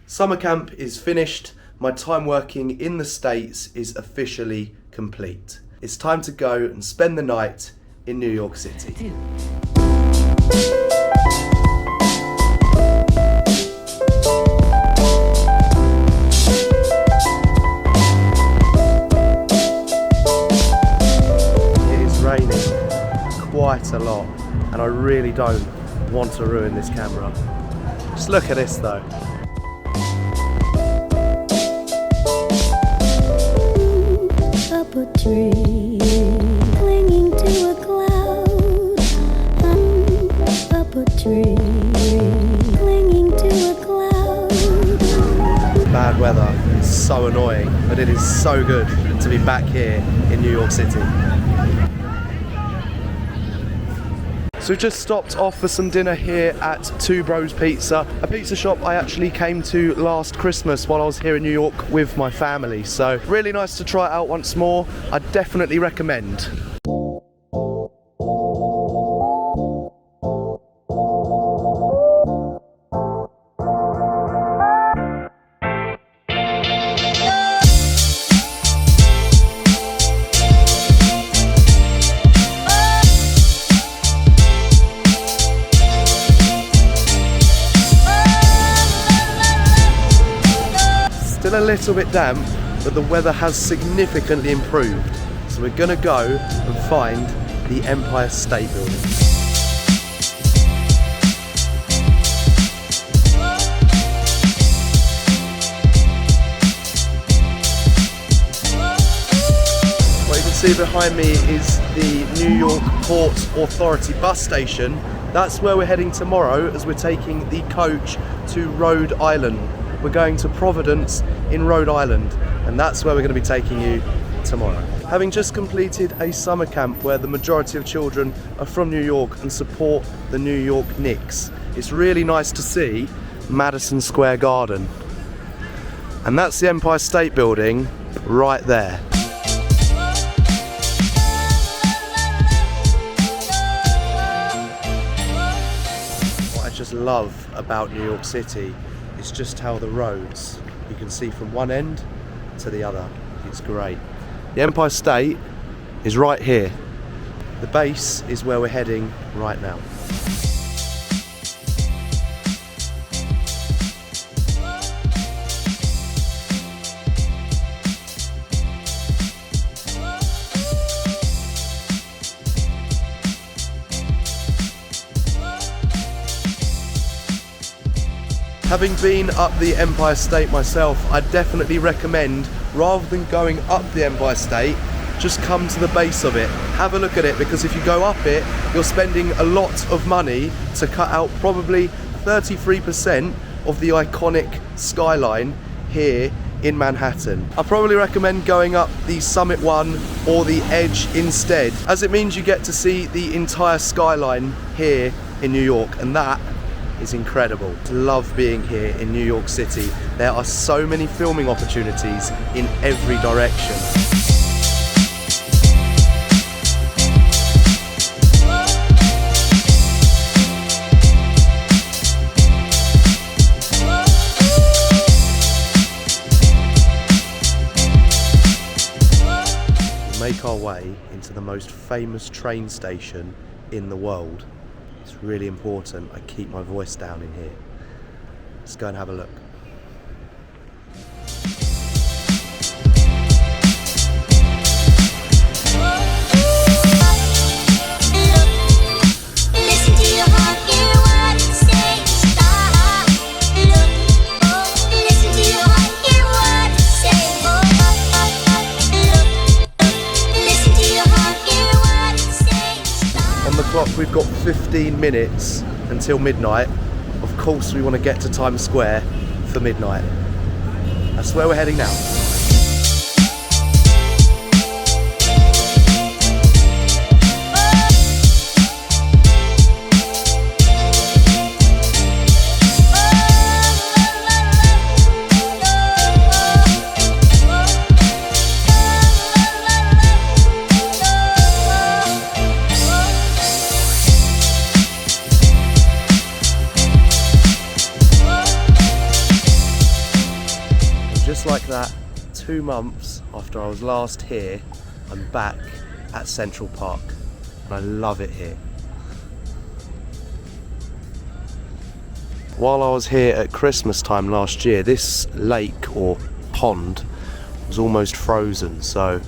Summer camp is finished. My time working in the States is officially complete. It's time to go and spend the night in New York City. It is raining quite a lot, and I really don't want to ruin this camera. Just look at this though. Up a tree, clinging to a cloud. Up a tree, clinging to a cloud. Bad weather is so annoying, but it is so good to be back here in New York City. So we just stopped off for some dinner here at Two Bros Pizza, a pizza shop I actually came to last Christmas while I was here in New York with my family. So really nice to try it out once more. I definitely recommend. Still a little bit damp, but the weather has significantly improved. So we're gonna go and find the Empire State Building. What you can see behind me is the New York Port Authority bus station. That's where we're heading tomorrow, as we're taking the coach to Rhode Island. We're going to Providence in Rhode Island, and that's where we're going to be taking you tomorrow. Having just completed a summer camp where the majority of children are from New York and support the New York Knicks, it's really nice to see Madison Square Garden. And that's the Empire State Building right there. What I just love about New York City is just how the roads, you can see from one end to the other. It's great. The Empire State is right here. The base is where we're heading right now. Having been up the Empire State myself, I definitely recommend, rather than going up the Empire State, just come to the base of it. Have a look at it, because if you go up it, you're spending a lot of money to cut out probably 33% of the iconic skyline here in Manhattan. I probably recommend going up the Summit one or the Edge instead, as it means you get to see the entire skyline here in New York, and that is incredible. Love being here in New York City. There are so many filming opportunities in every direction. We make our way into the most famous train station in the world. It's really important I keep my voice down in here. Let's go and have a look. We've got 15 minutes until midnight. Of course we want to get to Times Square for midnight. That's where we're heading now. just like that, 2 months after I was last here, I'm back at Central Park, and I love it here. While I was here at Christmas time last year, this lake or pond was almost frozen, so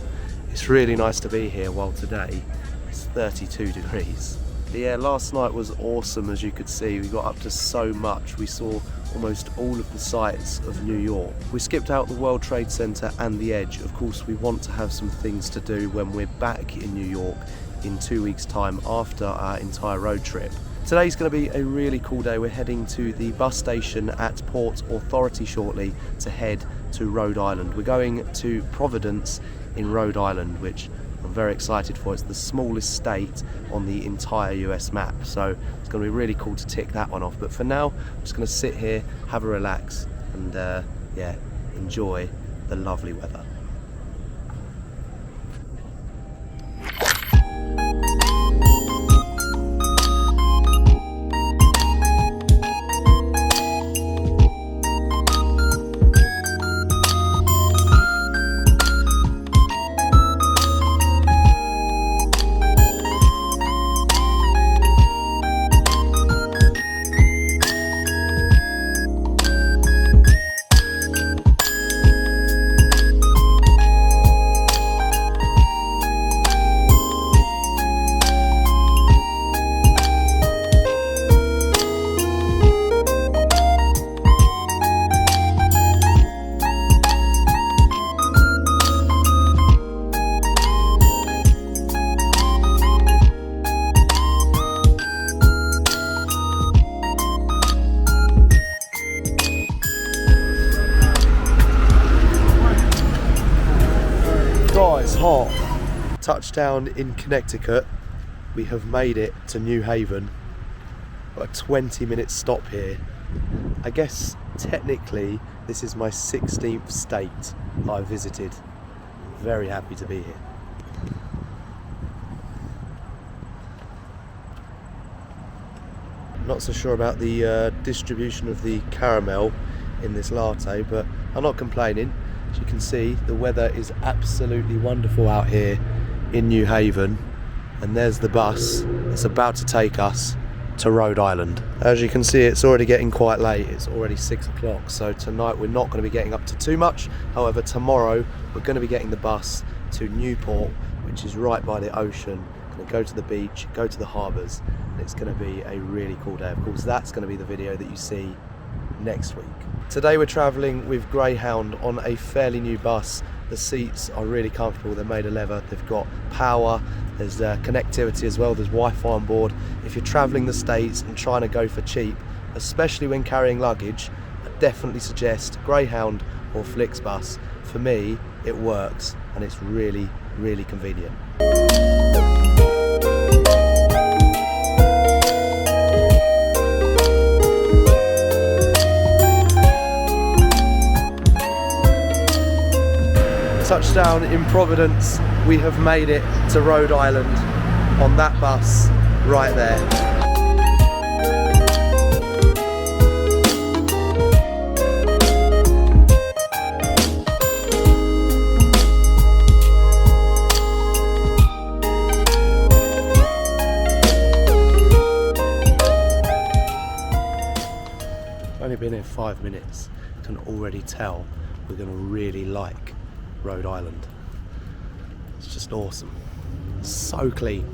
it's really nice to be here, while today it's 32 degrees. But yeah, last night was awesome. As you could see, we got up to so much. We saw almost all of the sights of New York. We skipped out the World Trade Center and the Edge. Of course, we want to have some things to do when we're back in New York in 2 weeks' time after our entire road trip. Today's going to be a really cool day. We're heading to the bus station at Port Authority shortly to head to Rhode Island. We're going to Providence in Rhode Island, which I'm very excited for. It's the smallest state on the entire US map, so it's going to be really cool to tick that one off. But for now, I'm just going to sit here, have a relax, and yeah, enjoy the lovely weather. It's hot. Touchdown in Connecticut. We have made it to New Haven. Got a 20-minute stop here. I guess technically this is my 16th state I visited. Very happy to be here. Not so sure about the distribution of the caramel in this latte, but I'm not complaining. As you can see, the weather is absolutely wonderful out here in New Haven, and there's the bus that's about to take us to Rhode Island. As you can see, it's already getting quite late. It's already 6 o'clock, so tonight we're not going to be getting up to too much. However, tomorrow we're going to be getting the bus to Newport, which is right by the ocean. Going to go to the beach, go to the harbours, and it's going to be a really cool day. Of course, that's going to be the video that you see next week. Today we're travelling with Greyhound on a fairly new bus. The seats are really comfortable. They're made of leather. They've got power. There's connectivity as well. There's Wi-Fi on board. If you're travelling the States and trying to go for cheap, especially when carrying luggage, I definitely suggest Greyhound or Flixbus. For me, it works, and it's really, really convenient. Touchdown in Providence. We have made it to Rhode Island on that bus right there. Only been here 5 minutes. Can already tell we're going to really like Rhode Island. It's just awesome. So clean.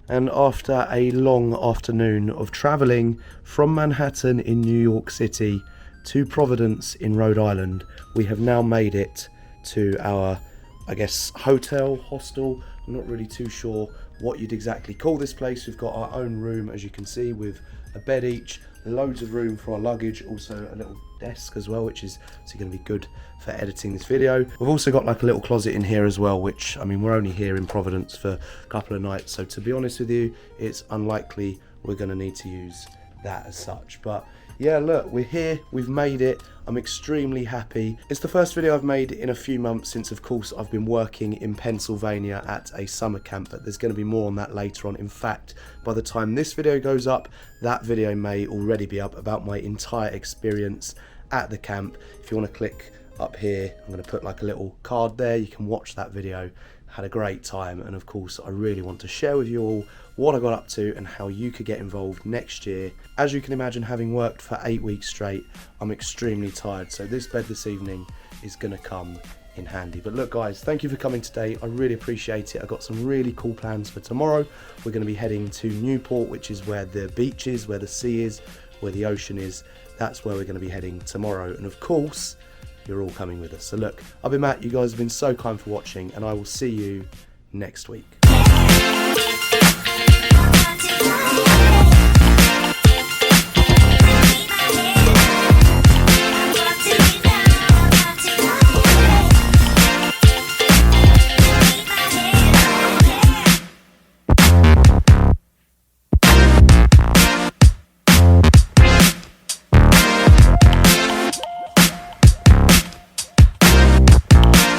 And after a long afternoon of travelling from Manhattan in New York City to Providence in Rhode Island, we have now made it to our, I guess, hotel, hostel. I'm not really too sure what you'd exactly call this place. We've got our own room, as you can see, with a bed each, loads of room for our luggage, also a little desk as well, which is going to be good for editing this video. We've also got like a little closet in here as well, which, I mean, we're only here in Providence for a couple of nights, so to be honest with you, it's unlikely we're going to need to use that as such. But yeah, look, we're here, we've made it. I'm extremely happy. It's the first video I've made in a few months since, of course, I've been working in Pennsylvania at a summer camp, but there's going to be more on that later on. In fact, by the time this video goes up, that video may already be up about my entire experience at the camp. If you want to click up here. I'm going to put like a little card there. You can watch that video. Had a great time, and of course I really want to share with you all what I got up to and how you could get involved next year. As you can imagine, having worked for 8 weeks straight, I'm extremely tired, so this bed this evening is going to come in handy. But look guys, thank you for coming today. I really appreciate it. I've got some really cool plans for tomorrow. We're going to be heading to Newport, which is where the beach is, where the sea is, where the ocean is. That's where we're going to be heading tomorrow, and of course you're all coming with us. So look, I've been Matt, you guys have been so kind for watching, and I will see you next week.